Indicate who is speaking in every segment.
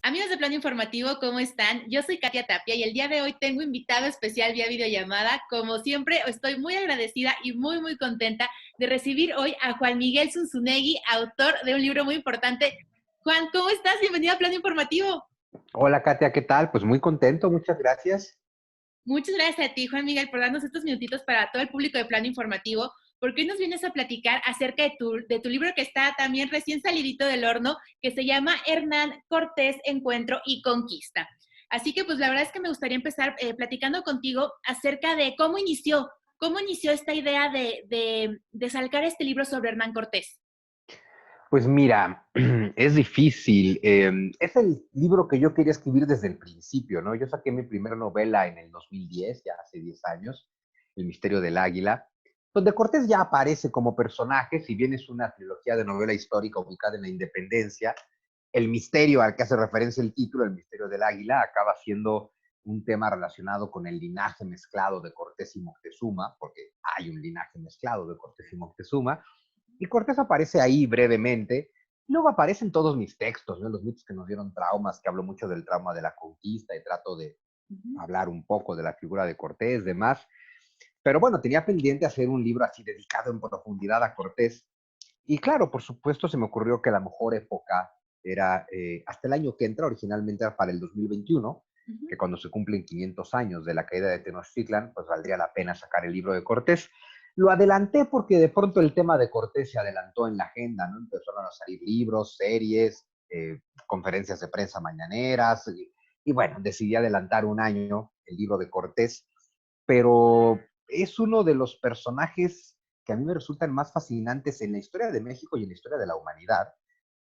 Speaker 1: Amigos de Plano Informativo, ¿cómo están? Yo soy Katia Tapia y el día de hoy tengo invitado especial vía videollamada. Como siempre, estoy muy agradecida y muy contenta de recibir hoy a Juan Miguel Zunzunegui, autor de un libro muy importante. Juan, ¿cómo estás? Bienvenido a Plano Informativo.
Speaker 2: Hola Katia, ¿qué tal? Pues muy contento, muchas gracias.
Speaker 1: Muchas gracias a ti, Juan Miguel, por darnos estos minutitos para todo el público de Plano Informativo, porque hoy nos vienes a platicar acerca de tu libro que está también recién salidito del horno, que se llama Hernán Cortés, Encuentro y Conquista. Así que pues la verdad es que me gustaría empezar platicando contigo acerca de cómo inició esta idea de sacar este libro sobre Hernán Cortés.
Speaker 2: Pues mira, es difícil. Es el libro que yo quería escribir desde el principio, ¿no? Yo saqué mi primera novela en el 2010, ya hace 10 años, El misterio del águila, donde Cortés ya aparece como personaje, si bien es una trilogía de novela histórica ubicada en la Independencia, el misterio al que hace referencia el título, El misterio del águila, acaba siendo un tema relacionado con el linaje mezclado de Cortés y Moctezuma, porque hay un linaje mezclado de Cortés y Moctezuma, y Cortés aparece ahí brevemente. Luego aparecen todos mis textos, ¿no? Los mitos que nos dieron traumas, que hablo mucho del trauma de la conquista y trato de
Speaker 1: Uh-huh.
Speaker 2: hablar un poco de la figura de Cortés, demás. Pero bueno, tenía pendiente hacer un libro así dedicado en profundidad a Cortés. Y claro, por supuesto, se me ocurrió que la mejor época era hasta el año que entra, originalmente era para el 2021,
Speaker 1: Uh-huh.
Speaker 2: que cuando se cumplen 500 años de la caída de Tenochtitlan, pues valdría la pena sacar el libro de Cortés. Lo adelanté porque de pronto el tema de Cortés se adelantó en la agenda, ¿no? Empezaron a salir libros, series, conferencias de prensa mañaneras, y bueno, decidí adelantar un año el libro de Cortés, pero es uno de los personajes que a mí me resultan más fascinantes en la historia de México y en la historia de la humanidad.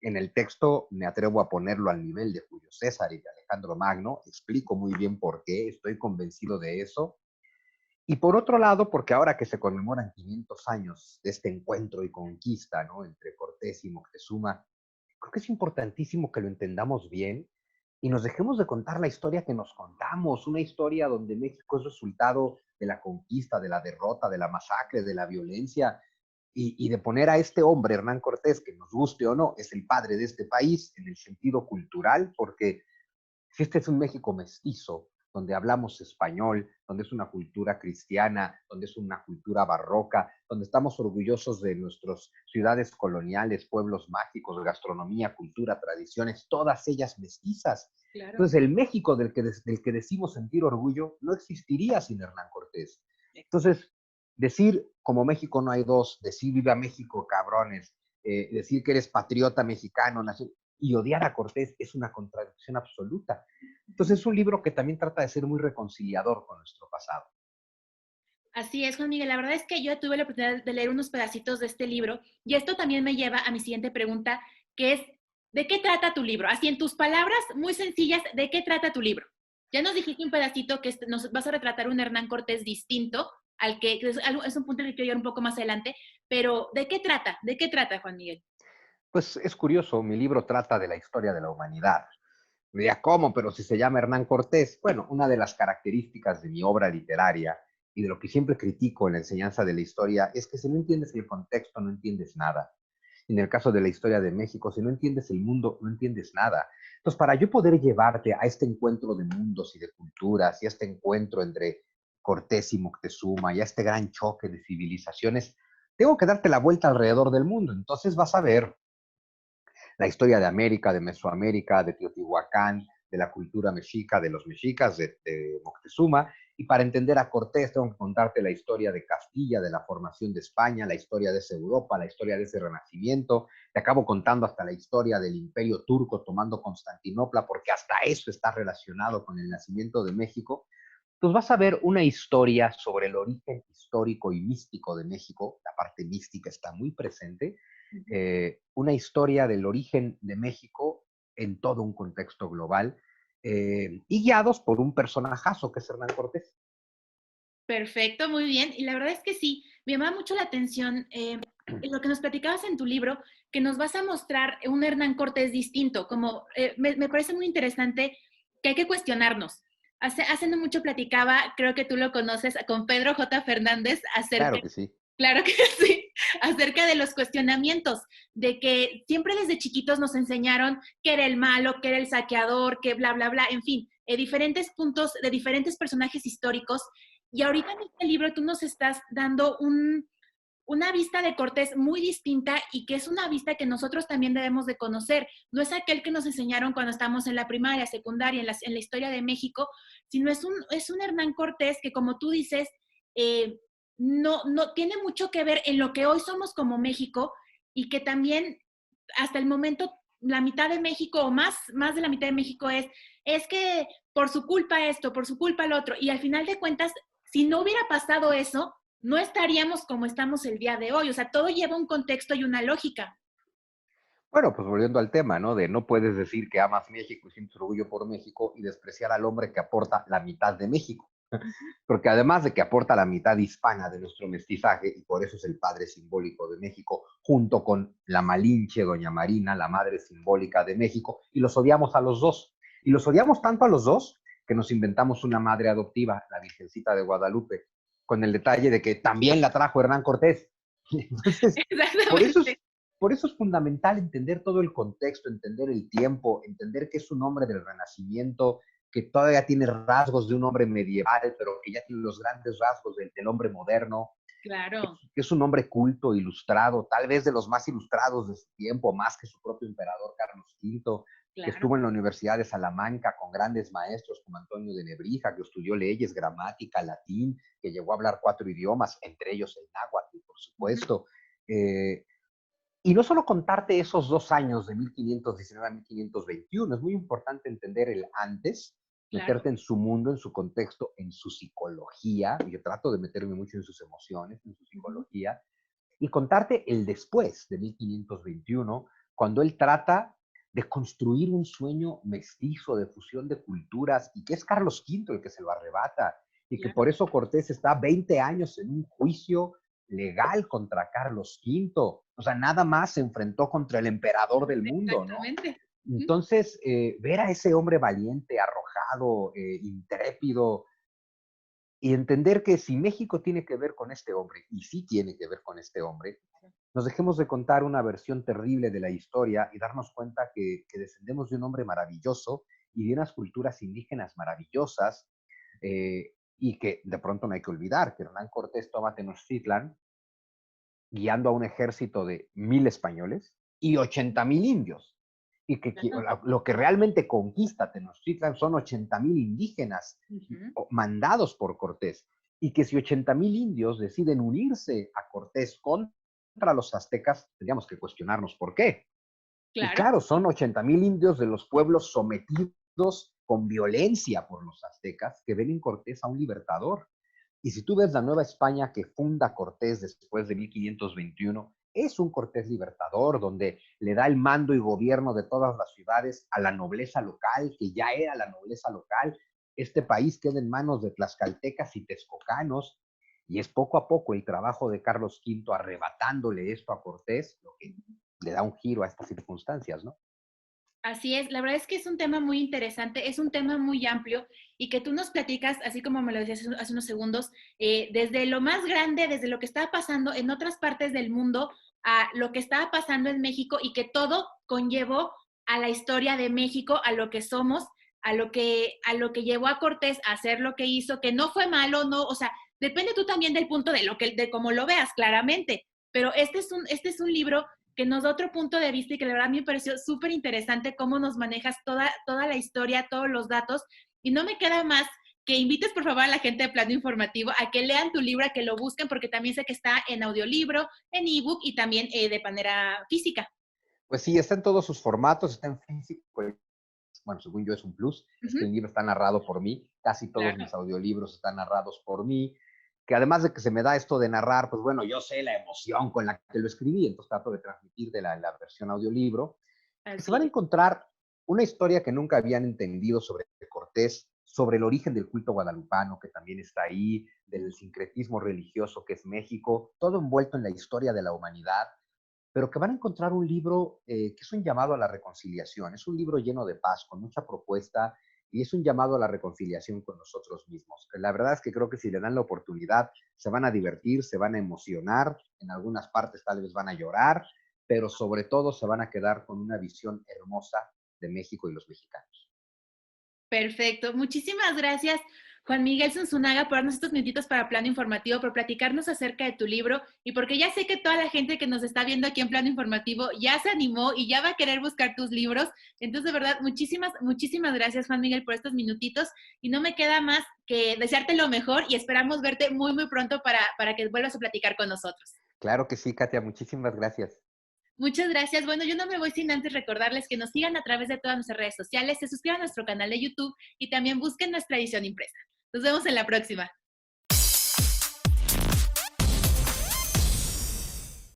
Speaker 2: En el texto me atrevo a ponerlo al nivel de Julio César y de Alejandro Magno, explico muy bien por qué, estoy convencido de eso. Y por otro lado, porque ahora que se conmemoran 500 años de este encuentro y conquista, ¿no?, entre Cortés y Moctezuma, creo que es importantísimo que lo entendamos bien y nos dejemos de contar la historia que nos contamos, una historia donde México es resultado de la conquista, de la derrota, de la masacre, de la violencia, y de poner a este hombre, Hernán Cortés, que nos guste o no, es el padre de este país en el sentido cultural, porque si este es un México mestizo, donde hablamos español, donde es una cultura cristiana, donde es una cultura barroca, donde estamos orgullosos de nuestras ciudades coloniales, pueblos mágicos, gastronomía, cultura, tradiciones, todas ellas mestizas.
Speaker 1: Claro.
Speaker 2: Entonces, el México del que decimos sentir orgullo no existiría sin Hernán Cortés. Entonces, decir como México no hay dos, decir viva México, cabrones, decir que eres patriota mexicano, y odiar a Cortés es una contradicción absoluta. Entonces es un libro que también trata de ser muy reconciliador con nuestro pasado.
Speaker 1: Así es, Juan Miguel. La verdad es que yo tuve la oportunidad de leer unos pedacitos de este libro y esto también me lleva a mi siguiente pregunta, que es, ¿de qué trata tu libro? Así en tus palabras muy sencillas, ¿de qué trata tu libro? Ya nos dijiste un pedacito que nos vas a retratar un Hernán Cortés distinto, al que es un punto en el que quiero llegar un poco más adelante, pero ¿de qué trata? ¿De qué trata, Juan Miguel?
Speaker 2: Pues es curioso, mi libro trata de la historia de la humanidad. Me diría, ¿cómo? Pero si se llama Hernán Cortés. Bueno, una de las características de mi obra literaria y de lo que siempre critico en la enseñanza de la historia es que si no entiendes el contexto, no entiendes nada. En el caso de la historia de México, si no entiendes el mundo, no entiendes nada. Entonces, para yo poder llevarte a este encuentro de mundos y de culturas y a este encuentro entre Cortés y Moctezuma y a este gran choque de civilizaciones, tengo que darte la vuelta alrededor del mundo. Entonces vas a ver la historia de América, de Mesoamérica, de Teotihuacán, de la cultura mexica, de los mexicas, de Moctezuma, y para entender a Cortés tengo que contarte la historia de Castilla, de la formación de España, la historia de esa Europa, la historia de ese renacimiento, te acabo contando hasta la historia del imperio turco tomando Constantinopla, porque hasta eso está relacionado con el nacimiento de México. Entonces vas a ver una historia sobre el origen histórico y místico de México, la parte mística está muy presente, una historia del origen de México en todo un contexto global, y guiados por un personajazo que es Hernán Cortés.
Speaker 1: Perfecto, muy bien. Y la verdad es que sí, me llama mucho la atención lo que nos platicabas en tu libro, que nos vas a mostrar un Hernán Cortés distinto, como me parece muy interesante que hay que cuestionarnos. Hace no mucho platicaba, creo que tú lo conoces, con Pedro J. Fernández acerca
Speaker 2: Claro que sí.
Speaker 1: Claro que sí, acerca de los cuestionamientos, de que siempre desde chiquitos nos enseñaron que era el malo, que era el saqueador, que bla, bla, bla, en fin, diferentes puntos de diferentes personajes históricos. Y ahorita en este libro tú nos estás dando una vista de Cortés muy distinta y que es una vista que nosotros también debemos de conocer. No es aquel que nos enseñaron cuando estamos en la primaria, secundaria, en la historia de México, sino es un Hernán Cortés que, como tú dices, eh, no tiene mucho que ver en lo que hoy somos como México y que también hasta el momento la mitad de México o más de la mitad de México es que por su culpa esto, por su culpa lo otro. Y al final de cuentas, si no hubiera pasado eso, no estaríamos como estamos el día de hoy. O sea, todo lleva un contexto y una lógica.
Speaker 2: Bueno, pues volviendo al tema, ¿no? De no puedes decir que amas México y sientes orgullo por México y despreciar al hombre que aporta la mitad de México. Porque además de que aporta la mitad hispana de nuestro mestizaje, y por eso es el padre simbólico de México, junto con la Malinche, doña Marina, la madre simbólica de México, y los odiamos a los dos. Y los odiamos tanto a los dos que nos inventamos una madre adoptiva, la Virgencita de Guadalupe, con el detalle de que también la trajo Hernán Cortés. Entonces, por eso
Speaker 1: Exactamente.
Speaker 2: es, por eso es fundamental entender todo el contexto, entender el tiempo, entender que es un hombre del Renacimiento, que todavía tiene rasgos de un hombre medieval, pero que ya tiene los grandes rasgos del hombre moderno,
Speaker 1: Claro,
Speaker 2: que es un hombre culto, ilustrado, tal vez de los más ilustrados de su tiempo, más que su propio emperador Carlos V, que
Speaker 1: claro.
Speaker 2: estuvo en la Universidad de Salamanca con grandes maestros como Antonio de Nebrija, que estudió leyes, gramática, latín, que llegó a hablar 4 idiomas, entre ellos el náhuatl, por
Speaker 1: Ujú.
Speaker 2: supuesto. Y no solo contarte esos 2 años de 1519 a 1521, es muy importante entender el antes,
Speaker 1: Claro.
Speaker 2: meterte en su mundo, en su contexto, en su psicología. Yo trato de meterme mucho en sus emociones, en su
Speaker 1: Ujú.
Speaker 2: psicología, y contarte el después de 1521, cuando él trata de construir un sueño mestizo de fusión de culturas, y que es Carlos V el que se lo arrebata, y que por
Speaker 1: Claro.
Speaker 2: eso Cortés está 20 años en un juicio legal contra Carlos V. O sea, nada más se enfrentó contra el emperador del mundo, ¿no?
Speaker 1: Exactamente. Ujú.
Speaker 2: Entonces, ver a ese hombre valiente, arrojado, intrépido, y entender que si México tiene que ver con este hombre, y sí tiene que ver con este hombre, nos dejemos de contar una versión terrible de la historia y darnos cuenta que descendemos de un hombre maravilloso y de unas culturas indígenas maravillosas, y que de pronto no hay que olvidar que Hernán Cortés toma Tenochtitlan guiando a un ejército de 1,000 españoles y 80,000 indios. Y que
Speaker 1: Claro.
Speaker 2: lo que realmente conquista Tenochtitlan son 80,000 indígenas
Speaker 1: Ujú.
Speaker 2: mandados por Cortés. Y que si 80,000 indios deciden unirse a Cortés contra los aztecas, tendríamos que cuestionarnos por qué. Y
Speaker 1: Claro.
Speaker 2: claro, son 80,000 indios de los pueblos sometidos con violencia por los aztecas que ven en Cortés a un libertador. Y si tú ves la Nueva España que funda Cortés después de 1521, es un Cortés libertador donde le da el mando y gobierno de todas las ciudades a la nobleza local, que ya era la nobleza local. Este país queda en manos de tlaxcaltecas y texcocanos, y es poco a poco el trabajo de Carlos V arrebatándole esto a Cortés lo que le da un giro a estas circunstancias, ¿no?
Speaker 1: Así es, la verdad es que es un tema muy interesante, es un tema muy amplio y que tú nos platicas, así como me lo decías hace unos segundos, desde lo más grande, desde lo que estaba pasando en otras partes del mundo, a lo que estaba pasando en México y que todo conllevó a la historia de México, a lo que somos, a lo que llevó a Cortés a hacer lo que hizo, que no fue malo, no, o sea, depende tú también del punto de cómo lo veas, claramente, pero este es un libro que nos da otro punto de vista y que la verdad me pareció súper interesante cómo nos manejas toda la historia, todos los datos. Y no me queda más que invites por favor a la gente de Plano Informativo a que lean tu libro, a que lo busquen, porque también sé que está en audiolibro, en ebook y también de manera física.
Speaker 2: Pues sí, está en todos sus formatos, está en físico. Bueno, según yo es un plus, es que
Speaker 1: Ujú.
Speaker 2: el libro está narrado por mí, casi todos
Speaker 1: Claro,
Speaker 2: mis audiolibros están narrados por mí, que además de que se me da esto de narrar, pues bueno, yo sé la emoción con la que lo escribí, entonces trato de transmitir de la versión audiolibro, que se
Speaker 1: así
Speaker 2: van a
Speaker 1: es.
Speaker 2: encontrar una historia que nunca habían entendido sobre Cortés, sobre el origen del culto guadalupano, que también está ahí, del sincretismo religioso que es México, todo envuelto en la historia de la humanidad, pero que van a encontrar un libro que es un llamado a la reconciliación, es un libro lleno de paz, con mucha propuesta, y es un llamado a la reconciliación con nosotros mismos. La verdad es que creo que si le dan la oportunidad, se van a divertir, se van a emocionar, en algunas partes tal vez van a llorar, pero sobre todo se van a quedar con una visión hermosa de México y los mexicanos.
Speaker 1: Perfecto. Muchísimas gracias, Juan Miguel Zunzunaga, por darnos estos minutitos para Plano Informativo, por platicarnos acerca de tu libro y porque ya sé que toda la gente que nos está viendo aquí en Plano Informativo ya se animó y ya va a querer buscar tus libros. Entonces, de verdad, muchísimas gracias, Juan Miguel, por estos minutitos y no me queda más que desearte lo mejor y esperamos verte muy pronto para que vuelvas a platicar con nosotros.
Speaker 2: Claro que sí, Katia, muchísimas gracias.
Speaker 1: Muchas gracias. Bueno, yo no me voy sin antes recordarles que nos sigan a través de todas nuestras redes sociales, se suscriban a nuestro canal de YouTube y también busquen nuestra edición impresa. Nos vemos en la próxima.